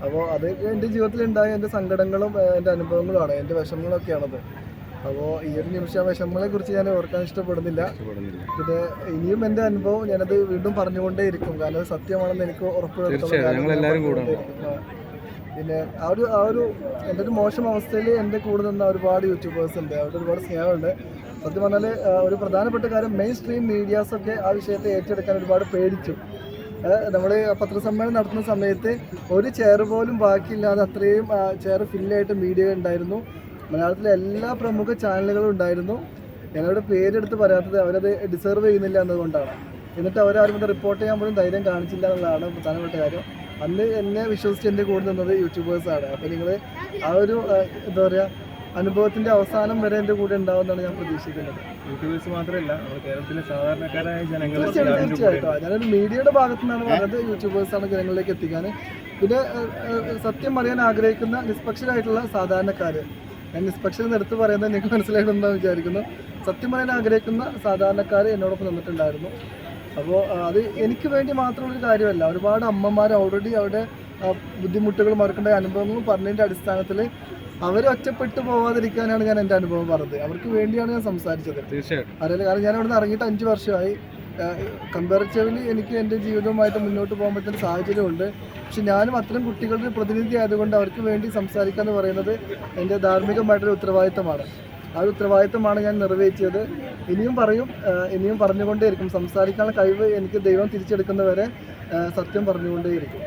അപ്പോൾ അതൊക്കെ എൻ്റെ ജീവിതത്തിലുണ്ടായ എൻ്റെ സങ്കടങ്ങളും എൻ്റെ അനുഭവങ്ങളുമാണ്, എൻ്റെ വിഷമങ്ങളൊക്കെയാണത്. അപ്പോൾ ഈ ഒരു നിമിഷം ആ വിഷമങ്ങളെ കുറിച്ച് ഞാൻ ഓർക്കാൻ ഇഷ്ടപ്പെടുന്നില്ല. പിന്നെ ഇനിയും എൻ്റെ അനുഭവം ഞാനത് വീണ്ടും പറഞ്ഞുകൊണ്ടേ ഇരിക്കും, കാരണം അത് സത്യമാണെന്ന് എനിക്ക് ഉറപ്പുവരുത്തുന്ന. പിന്നെ ആ ഒരു എൻ്റെ ഒരു മോശം അവസ്ഥയിൽ എൻ്റെ കൂടെ നിന്ന ഒരുപാട് യൂട്യൂബേഴ്സ് ഉണ്ട്, അവരുടെ ഒരുപാട് സ്നേഹമുണ്ട്. സത്യം പറഞ്ഞാൽ ഒരു പ്രധാനപ്പെട്ട കാര്യം, മെയിൻ സ്ട്രീം മീഡിയാസൊക്കെ ആ വിഷയത്തെ ഏറ്റെടുക്കാൻ ഒരുപാട് പേടിച്ചു. നമ്മൾ പത്രസമ്മേളനം നടത്തുന്ന സമയത്ത് ഒരു ചെയർ പോലും ബാക്കിയില്ലാതെ അത്രയും ചെയർ ഫില്ലായിട്ട് മീഡിയ ഉണ്ടായിരുന്നു. മലയാളത്തിലെ എല്ലാ പ്രമുഖ ചാനലുകളും ഉണ്ടായിരുന്നു. ഞങ്ങളുടെ പേരെടുത്ത് പറയാത്തത് അവരത് ഡിസേർവ് ചെയ്യുന്നില്ല എന്നതുകൊണ്ടാണ്. എന്നിട്ട് അവരാരും കൂടെ റിപ്പോർട്ട് ചെയ്യാൻ പോലും ധൈര്യം കാണിച്ചില്ല എന്നുള്ളതാണ് പ്രധാനപ്പെട്ട കാര്യം. അന്ന് എന്നെ വിശ്വസിച്ച് എൻ്റെ കൂടെ നിന്നത് യൂട്യൂബേഴ്സാണ്. അപ്പോൾ നിങ്ങൾ ആ ഒരു എന്താ പറയുക അനുഭവത്തിൻ്റെ അവസാനം വരെ എൻ്റെ കൂടെ ഉണ്ടാവുമെന്നാണ് ഞാൻ പ്രതീക്ഷിക്കുന്നത്. യൂട്യൂബേഴ്സ് മാത്രമല്ല, കേരളത്തിലെ സാധാരണക്കാരായ ജനങ്ങൾ തീർച്ചയായിട്ടും ഞാനൊരു മീഡിയയുടെ ഭാഗത്തു നിന്നാണ് പറഞ്ഞത്, യൂട്യൂബേഴ്സാണ് ജനങ്ങളിലേക്ക് എത്തിക്കാൻ. പിന്നെ സത്യം അറിയാൻ ആഗ്രഹിക്കുന്ന നിഷ്പക്ഷരായിട്ടുള്ള സാധാരണക്കാർ, ഞാൻ നിഷ്പക്ഷം എടുത്ത് പറയുന്നത് നിങ്ങൾക്ക് മനസ്സിലായിട്ടുണ്ടെന്ന് വിചാരിക്കുന്നു. സത്യം പറയാൻ ആഗ്രഹിക്കുന്ന സാധാരണക്കാർ എന്നോടൊപ്പം നിന്നിട്ടുണ്ടായിരുന്നു. അപ്പോൾ അത് എനിക്ക് വേണ്ടി മാത്രമുള്ളൊരു കാര്യമല്ല, ഒരുപാട് അമ്മമാർ ഓൾറെഡി അവിടെ ബുദ്ധിമുട്ടുകൾ മറക്കേണ്ട അനുഭവങ്ങളും പറഞ്ഞതിൻ്റെ അടിസ്ഥാനത്തിൽ അവർ ഒറ്റപ്പെട്ടു പോവാതിരിക്കാനാണ് ഞാൻ എൻ്റെ അനുഭവം പറഞ്ഞത്. അവർക്ക് വേണ്ടിയാണ് ഞാൻ സംസാരിച്ചത്. അറിയില്ല, കാരണം ഞാൻ അവിടെ നിന്ന് ഇറങ്ങിയിട്ട് 5 വർഷമായി. കമ്പാരിറ്റീവ്ലി എനിക്ക് എൻ്റെ ജീവിതവുമായിട്ട് മുന്നോട്ട് പോകാൻ പറ്റുന്ന സാഹചര്യമുണ്ട്. പക്ഷെ ഞാനും അത്തരം കുട്ടികളുടെ പ്രതിനിധി ആയതുകൊണ്ട് അവർക്ക് വേണ്ടി സംസാരിക്കുക എന്ന് പറയുന്നത് എൻ്റെ ധാർമ്മികമായിട്ടൊരു ഉത്തരവാദിത്തമാണ്. ആ ഒരു ഉത്തരവാദിത്തമാണ് ഞാൻ നിറവേറ്റിയത്. ഇനിയും പറയും, ഇനിയും പറഞ്ഞുകൊണ്ടേയിരിക്കും. സംസാരിക്കാനുള്ള കഴിവ് എനിക്ക് ദൈവം തിരിച്ചെടുക്കുന്നവരെ സത്യം പറഞ്ഞുകൊണ്ടേയിരിക്കും.